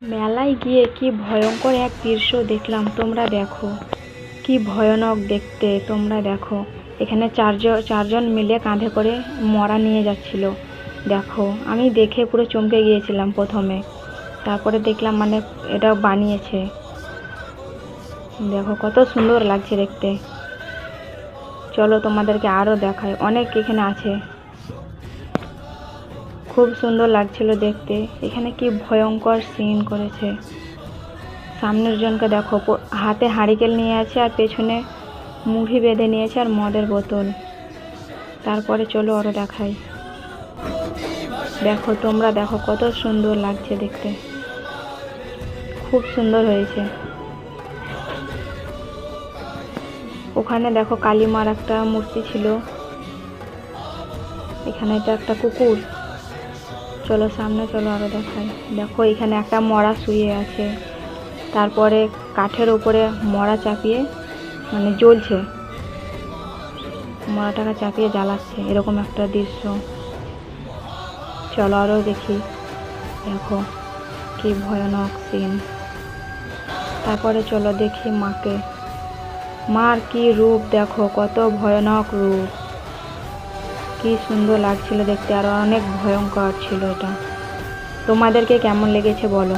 মেলায় গিয়ে কি ভয়ঙ্কর এক দৃশ্য দেখলাম, তোমরা দেখো। কি ভয়ানক দেখতে, তোমরা দেখো। এখানে চারজন মিলে কাঁধে করে মরা নিয়ে যাচ্ছিল। দেখো, আমি দেখে পুরো চমকে গিয়েছিলাম প্রথমে, তারপরে দেখলাম মানে এটা বানিয়েছে। দেখো কত সুন্দর লাগছে দেখতে। চলো তোমাদেরকে আরো দেখাই, অনেক এখানে আছে। খুব সুন্দর লাগছিল দেখতে। এখানে কি ভয়ঙ্কর সিন করেছে। সামনের জনকে দেখো, হাতে হাঁড়িকেল নিয়ে আছে আর পেছনে মুড়ি বেঁধে নিয়েছে আর মদের বোতল। তারপরে চলো আরো দেখাই। দেখো তোমরা দেখো কত সুন্দর লাগছে দেখতে, খুব সুন্দর হয়েছে। ওখানে দেখো কালীমার একটা মূর্তি ছিল। এখানে এটা একটা কুকুর। চলো সামনে চলো আরো দেখাই। দেখো এখানে একটা মরা শুয়ে আছে, তারপরে কাঠের উপরে মরা চাপিয়ে মানে জ্বলছে, মরাটাকে চাপিয়ে জ্বালাচ্ছে, এরকম একটা দৃশ্য। চলো আরো দেখি। দেখো কি ভয়ানক সিন। তারপরে চলো দেখি মাকে। মার কি রূপ দেখো, কত ভয়ানক রূপ। কি সুন্দর লাগছিল দেখতে, আর অনেক ভয়ঙ্কর ছিল এটা। তোমাদেরকে কেমন লেগেছে বলো।